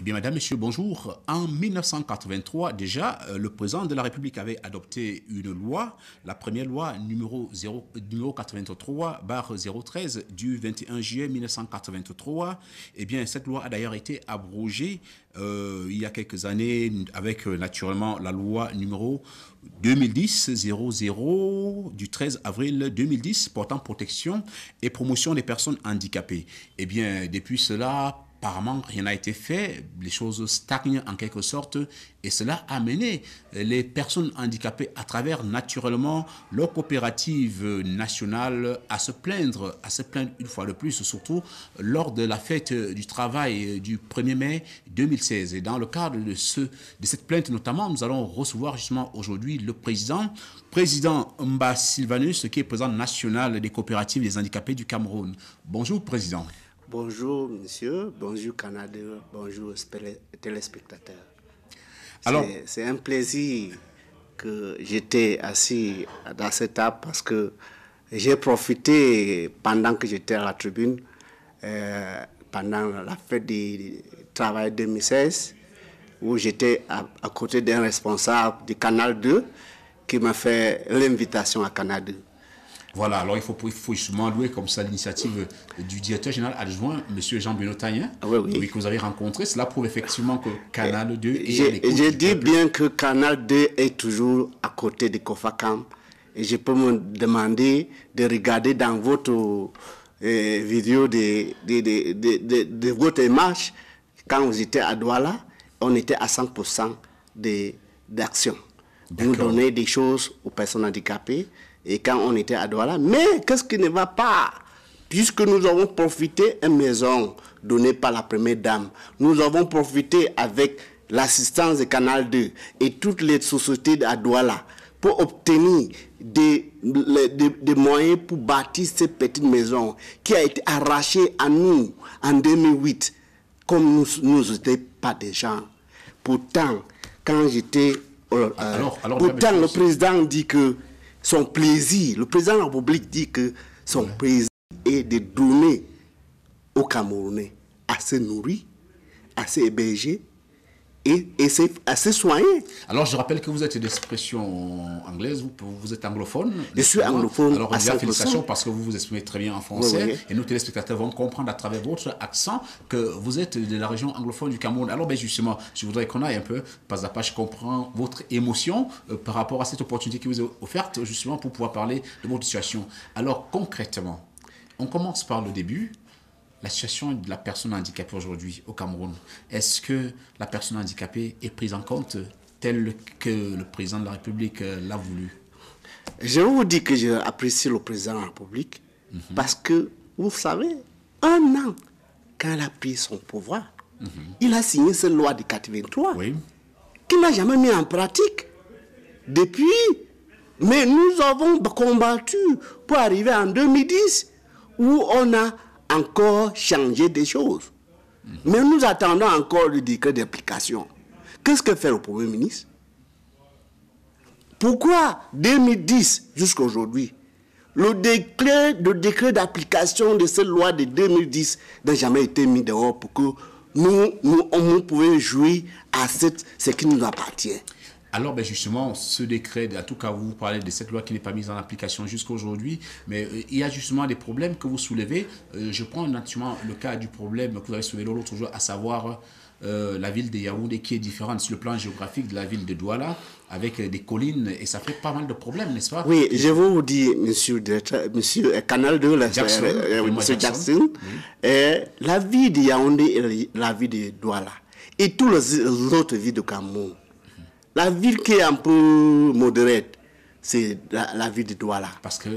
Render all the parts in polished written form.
bien, madame, monsieur, bonjour. En 1983, déjà, le président de la République avait adopté une loi, la première loi numéro 83/013 du 21 juillet 1983. Eh bien, cette loi a d'ailleurs été abrogée il y a quelques années avec naturellement la loi numéro 2010-00 du 13 avril 2010 portant protection et promotion des personnes handicapées. Eh bien, depuis cela, apparemment, rien n'a été fait, les choses stagnent en quelque sorte et cela a amené les personnes handicapées à travers naturellement leur coopérative nationale à se plaindre une fois de plus, surtout lors de la fête du travail du 1er mai 2016. Et dans le cadre de cette plainte notamment, nous allons recevoir justement aujourd'hui le président Mba Sylvanus, qui est président national des coopératives des handicapés du Cameroun. Bonjour, président. Bonjour monsieur, bonjour Canada, bonjour téléspectateurs. C'est un plaisir que j'étais assis dans cette table parce que j'ai profité pendant que j'étais à la tribune, pendant la fête du travail 2016, où j'étais à côté d'un responsable du Canal 2 qui m'a fait l'invitation à Canal 2. Voilà, alors il faut justement louer comme ça l'initiative du directeur général adjoint, M. Jean-Benoît Taïen, oui, que vous avez rencontré. Cela prouve effectivement que Canal 2 est à l'écoute. Je dis bien que Canal 2 est toujours à côté de Kofakam. Et je peux me demander de regarder dans votre vidéo de votre image, quand vous étiez à Douala, on était à 100% d'action. Nous donner des choses aux personnes handicapées. Et quand on était à Douala, mais qu'est-ce qui ne va pas? Puisque nous avons profité d'une maison donnée par la première dame, nous avons profité avec l'assistance de Canal 2 et toutes les sociétés à Douala pour obtenir des moyens pour bâtir cette petite maison qui a été arrachée à nous en 2008, comme nous n'étions pas des gens. Pourtant, quand j'étais... pourtant, le président dit que son plaisir, le président de la République dit que son plaisir est de donner aux Camerounais assez nourris, assez hébergés et assez soignés. Alors je rappelle que vous êtes d'expression anglaise, vous êtes anglophone. Je suis anglophone. Alors déjà félicitations parce que vous vous exprimez très bien en français et nos téléspectateurs vont comprendre à travers votre accent que vous êtes de la région anglophone du Cameroun. Alors ben justement, je voudrais qu'on aille un peu pas à pas, je comprends votre émotion par rapport à cette opportunité qui vous est offerte justement pour pouvoir parler de votre situation. Alors concrètement, on commence par le début. La situation de la personne handicapée aujourd'hui au Cameroun, est-ce que la personne handicapée est prise en compte tel que le président de la République l'a voulu? Je vous dis que j'apprécie le président de la République parce que, vous savez, un an, quand il a pris son pouvoir, il a signé cette loi de 83 qu'il n'a jamais mis en pratique depuis. Mais nous avons combattu pour arriver en 2010 où on a encore changer des choses. Mais nous attendons encore le décret d'application. Qu'est-ce que fait le Premier ministre? Pourquoi 2010 jusqu'à aujourd'hui, le décret d'application de cette loi de 2010 n'a jamais été mis dehors pour que nous pouvions jouir à ce qui nous appartient? Alors, ben justement, ce décret, en tout cas, vous parlez de cette loi qui n'est pas mise en application jusqu'à aujourd'hui, mais il y a justement des problèmes que vous soulevez. Je prends naturellement le cas du problème que vous avez soulevé l'autre jour, à savoir la ville de Yaoundé qui est différente sur le plan géographique de la ville de Douala, avec des collines, et ça fait pas mal de problèmes, n'est-ce pas? Oui, je vais vous dire, monsieur Canal 2, monsieur Jackson, la ville de Yaoundé et la ville de Douala, et toutes les autres villes de Cameroun. La ville qui est un peu modérée, c'est la ville de Douala. Parce que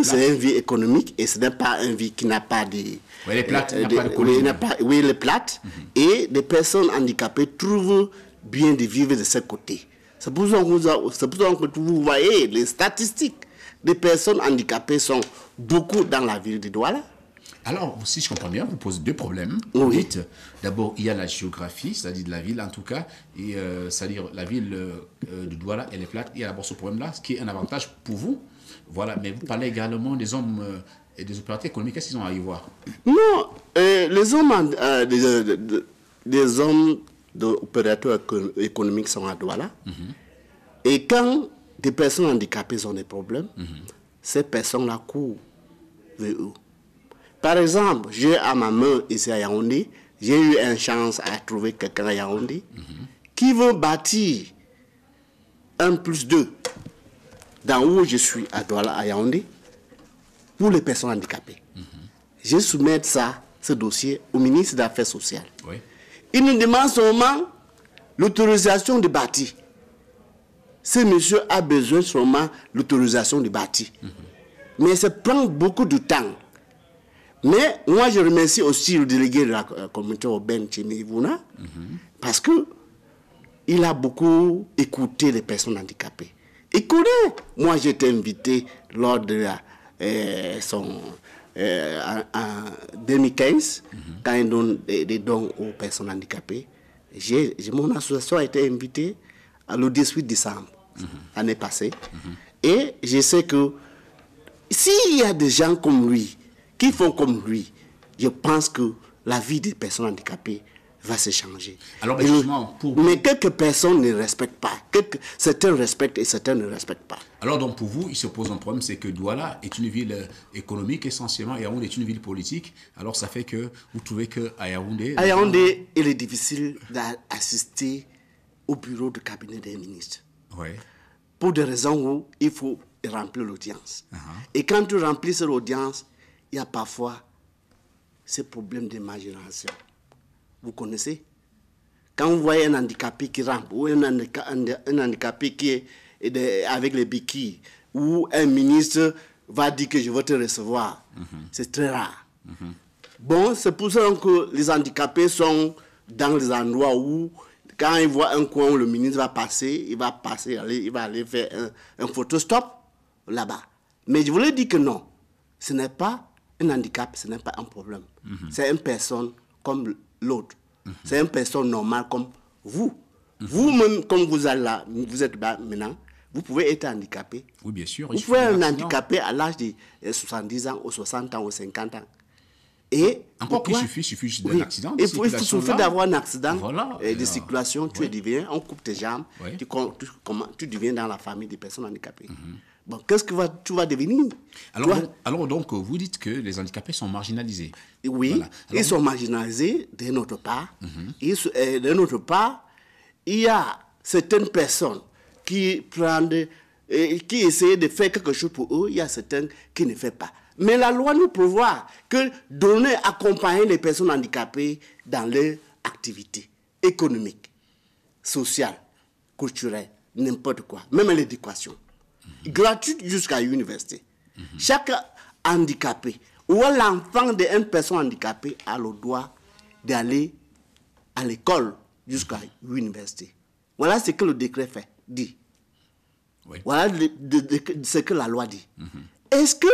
c'est une ville économique et ce n'est pas une ville qui n'a pas de... Oui, elle est plate, il n'y a pas de collines. Oui, elle est plate. Et les personnes handicapées trouvent bien de vivre de ce côté. C'est pour ça que vous voyez les statistiques. Les personnes handicapées sont beaucoup dans la ville de Douala. Alors, si je comprends bien, vous posez deux problèmes. Vous dites, d'abord, il y a la géographie, c'est-à-dire de la ville en tout cas, et c'est-à-dire la ville de Douala, elle est plate. Il y a d'abord ce problème-là, ce qui est un avantage pour vous. Voilà, mais vous parlez également des hommes et des opérateurs économiques. Qu'est-ce qu'ils ont à y voir? Non, les hommes des hommes d'opérateurs économiques sont à Douala. Et quand des personnes handicapées ont des problèmes, ces personnes-là courent vers eux. Par exemple, j'ai à ma main ici à Yaoundé, j'ai eu une chance à trouver quelqu'un à Yaoundé qui veut bâtir 1+2 dans où je suis à Douala, à Yaoundé, pour les personnes handicapées. Je soumets ce dossier au ministre des Affaires sociales. Oui. Il nous demande seulement l'autorisation de bâtir. Ce monsieur a besoin seulement l'autorisation de bâtir. Mais ça prend beaucoup de temps. Mais moi, je remercie aussi le délégué de la communauté urbaine, Tchimi Ivouna, parce qu'il a beaucoup écouté les personnes handicapées. Il connaît. Moi, j'ai été invité lors de en 2015, quand il donne des dons aux personnes handicapées. Mon association a été invitée le 18 décembre, l'année passée. Et je sais que s'il y a des gens comme lui, qui font comme lui, je pense que la vie des personnes handicapées va se changer. Alors, mais quelques personnes ne respectent pas. Certains respectent et certains ne respectent pas. Alors, donc, pour vous, il se pose un problème, c'est que Douala est une ville économique essentiellement, et Yaoundé est une ville politique. Alors, ça fait que vous trouvez qu'à Yaoundé... À Yaoundé, il est difficile d'assister au bureau de cabinet des ministres. Oui. Pour des raisons où il faut remplir l'audience. Et quand tu remplis cette audience, il y a parfois ces problèmes d'imagination. Vous connaissez? Quand vous voyez un handicapé qui rampe, ou un handicapé qui est avec les béquilles, ou un ministre va dire que je veux te recevoir, c'est très rare. Bon, c'est pour ça que les handicapés sont dans les endroits où, quand ils voient un coin où le ministre va passer, il va aller faire un photostop là-bas. Mais je voulais dire que non, ce n'est pas un handicap, ce n'est pas un problème. C'est une personne comme l'autre. C'est une personne normale comme vous. Vous-même, comme vous êtes là maintenant, vous pouvez être handicapé. Oui, bien sûr. Vous pouvez être handicapé à l'âge de 70 ans, ou 60 ans, ou 50 ans. Et encore qu'il suffit juste d'un accident. Il suffit d'avoir un accident de circulation, tu deviens, on coupe tes jambes, tu deviens dans la famille des personnes handicapées. Bon, qu'est-ce que tu vas devenir? Alors donc, vous dites que les handicapés sont marginalisés. Oui, voilà. Ils sont marginalisés d'un autre part. D'un autre part, il y a certaines personnes qui essaient de faire quelque chose pour eux, il y a certaines qui ne font pas. Mais la loi nous prévoit que accompagner les personnes handicapées dans leurs activités économiques, sociales, culturelles, n'importe quoi, même l'éducation. Gratuite jusqu'à l'université. Chaque handicapé ou l'enfant d'une personne handicapée a le droit d'aller à l'école jusqu'à l'université. Voilà ce que le décret dit. Oui. Voilà ce que la loi dit. Est-ce que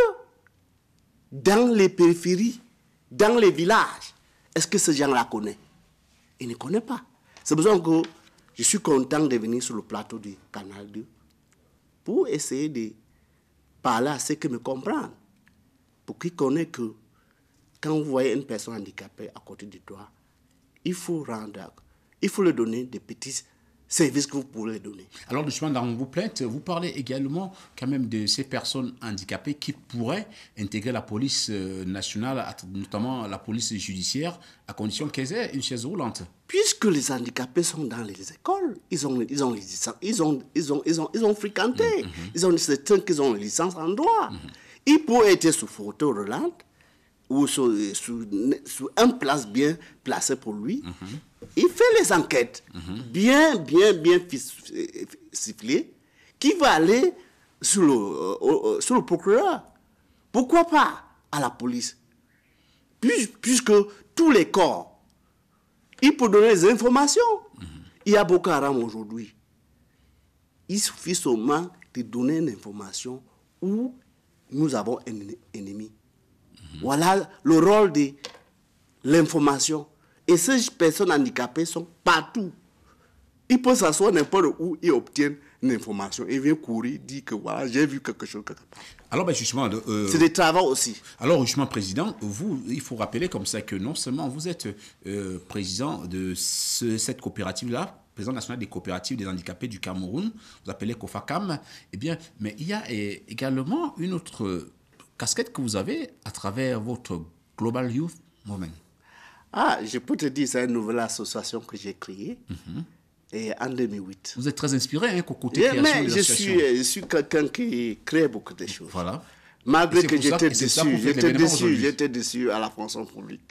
dans les périphéries, dans les villages, est-ce que ces gens-là connaissent? Ils ne connaissent pas. C'est pour ça que je suis content de venir sur le plateau du Canal 2 pour essayer de parler à ceux qui me comprennent. Pour qu'ils connaissent que quand vous voyez une personne handicapée à côté de toi, il faut lui donner des petits services que vous pouvez lui donner. Alors justement, dans vos plaintes, vous parlez également quand même de ces personnes handicapées qui pourraient intégrer la police nationale, notamment la police judiciaire, à condition qu'elles aient une chaise roulante. Puisque les handicapés sont dans les écoles, ils ont fréquenté, certains qui ont une licence en droit. Ils pourraient être sous photo roulante ou sous une place bien placée pour lui. Il fait les enquêtes bien sifflées qui va aller sur le procureur. Pourquoi pas à la police? Puisque tous les corps, il peut donner des informations. Il y a Boko Haram aujourd'hui. Il suffit seulement de donner une information où nous avons un ennemi. Voilà le rôle de l'information. Et ces personnes handicapées sont partout. Ils peuvent s'asseoir n'importe où et obtiennent une information et vient courir, dire que voilà, j'ai vu quelque chose quelque part. Alors, ben justement... c'est des travaux aussi. Alors, justement, président, vous, il faut rappeler comme ça que non seulement vous êtes président de cette coopérative-là, président national des coopératives des handicapés du Cameroun, vous appelez COFACAM, eh bien, mais il y a également une autre casquette que vous avez à travers votre Global Youth Movement. Ah, je peux te dire, c'est une nouvelle association que j'ai créée et en 2008. Vous êtes très inspiré, hein, côté création mais des associations. je suis quelqu'un qui crée beaucoup de choses. Voilà. Malgré que j'étais déçu à la fonction publique.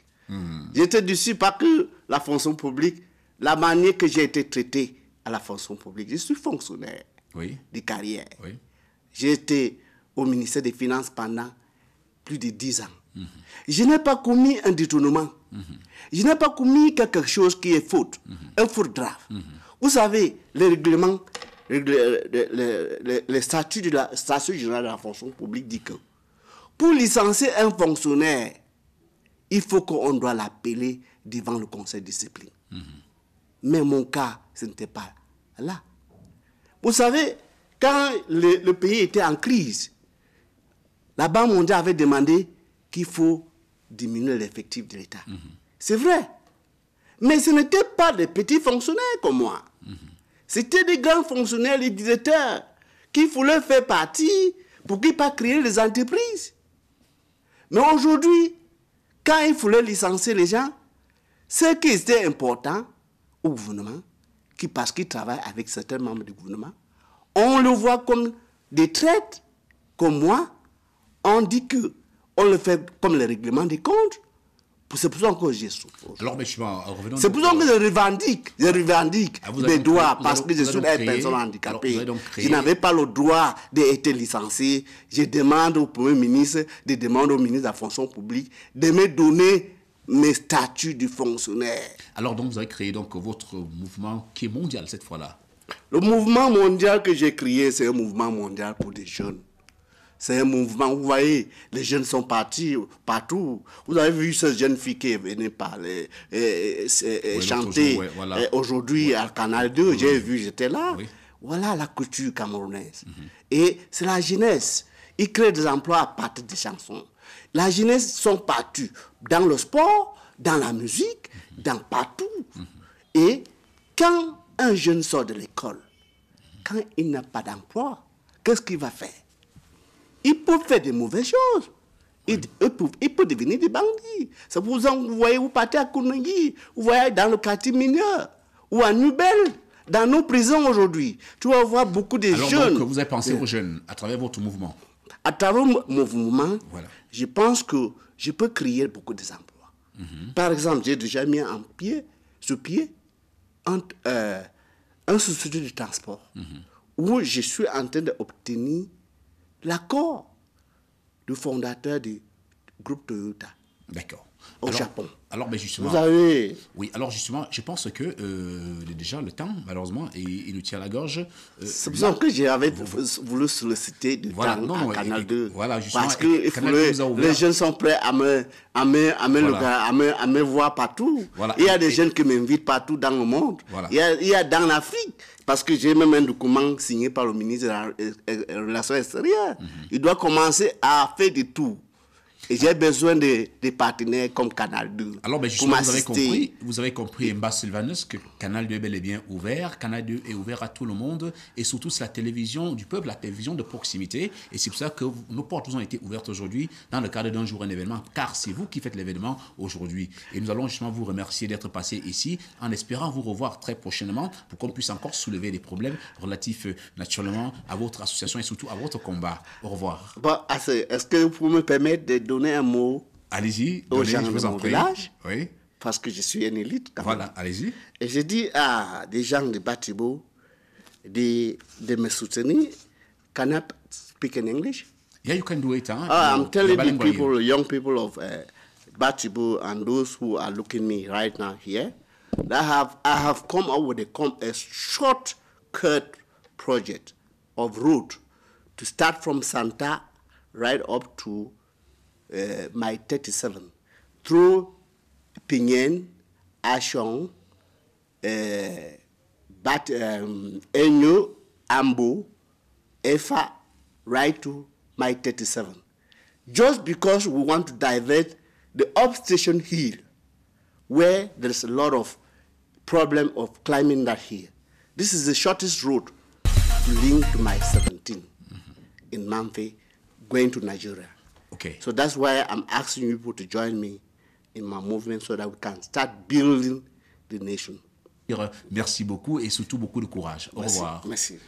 J'étais déçu parce que la fonction publique, la manière que j'ai été traité à la fonction publique, je suis fonctionnaire de carrière. Oui. J'ai été au ministère des Finances pendant plus de 10 ans. Je n'ai pas commis un détournement. Je n'ai pas commis quelque chose qui est faute, un faute grave. Vous savez, les règlements, les statuts de la station générale de la fonction publique dit que pour licencier un fonctionnaire, il faut qu'on doit l'appeler devant le conseil de discipline. Mais mon cas, ce n'était pas là. Vous savez, quand le pays était en crise, la Banque mondiale avait demandé qu'il faut diminuer l'effectif de l'État. C'est vrai. Mais ce n'étaient pas des petits fonctionnaires comme moi. C'était des grands fonctionnaires, les directeurs, qui voulaient faire partie pour qu'ils puissent créer les entreprises. Mais aujourd'hui, quand il fallait licencier les gens, ce qui était important au gouvernement, parce qu'ils travaillent avec certains membres du gouvernement, on le voit comme des traites, comme moi. On dit qu'on le fait comme le règlement des comptes. C'est pour ça que j'ai souffert. Alors, mais revenons. C'est pour ça que je revendique mes droits parce que je suis une personne handicapée. Je n'avais pas le droit d'être licencié. Je demande au Premier ministre, de demander au ministre de la fonction publique de me donner mes statuts de fonctionnaire. Alors, donc, vous avez créé donc votre mouvement qui est mondial cette fois-là. Le mouvement mondial que j'ai créé, c'est un mouvement mondial pour des jeunes. C'est un mouvement, vous voyez, les jeunes sont partis partout. Vous avez vu cette jeune fille qui est venue parler, chanter aujourd'hui à Canal 2. J'ai vu, j'étais là. Voilà la culture camerounaise. Et c'est la jeunesse. Ils créent des emplois à partir des chansons. La jeunesse sont partis dans le sport, dans la musique, dans partout. Et quand un jeune sort de l'école, quand il n'a pas d'emploi, qu'est-ce qu'il va faire? Il peut faire de mauvaises choses. Il peut devenir des bandits. C'est pour ça que vous voyez, vous partez à Kounangui, vous voyez dans le quartier mineur, ou à Nubel, dans nos prisons aujourd'hui. Tu vas voir beaucoup de jeunes. Alors donc, vous avez pensé aux jeunes à travers votre mouvement? À travers mon mouvement, je pense que je peux créer beaucoup d'emplois. Par exemple, j'ai déjà mis sur pied un société de transport où je suis en train d'obtenir l'accord du fondateur du groupe Toyota. D'accord. Au Japon. Alors, ben justement. Vous avez... Oui, alors justement, je pense que déjà le temps, malheureusement, il nous tient à la gorge. C'est pour ça que j'avais voulu solliciter du temps à Canal 2. Voilà, justement. Parce que les jeunes sont prêts à me voir partout. Voilà. Il y a des jeunes qui m'invitent partout dans le monde. Voilà. Il y a dans l'Afrique. Parce que j'ai même un document signé par le ministre des Relations extérieures. Il doit commencer à faire des tours. Et j'ai besoin de partenaires comme Canal 2. Alors, ben justement, vous avez compris, Mba Sylvanus, que Canal 2 est bel et bien ouvert. Canal 2 est ouvert à tout le monde. Et surtout, c'est la télévision du peuple, la télévision de proximité. Et c'est pour ça que nos portes ont été ouvertes aujourd'hui dans le cadre d'un jour, un événement. Car c'est vous qui faites l'événement aujourd'hui. Et nous allons justement vous remercier d'être passé ici, en espérant vous revoir très prochainement pour qu'on puisse encore soulever des problèmes relatifs naturellement à votre association et surtout à votre combat. Au revoir. Bon, est-ce que vous pouvez me permettre de donner un mot aux gens de mon village, oui. Parce que je suis un élite. Voilà, allez-y. Et je dis à des gens de Batibo de me soutenir. Can I speak in English? Yeah, you can do it. I'm telling the people, young people of Batibo and those who are looking me right now here, that I have come up with a shortcut project of route to start from Santa right up to my 37 through Pinyen, Ashong, Enyo, Ambo, Efa, right to my 37. Just because we want to divert the upstation hill, where there's a lot of problem of climbing that hill. This is the shortest road to link to my 17 in Mamfe, going to Nigeria. Okay. So that's why I'm asking you people to join me in my movement so that we can start building the nation. Merci beaucoup et surtout beaucoup de courage. Au revoir. Merci.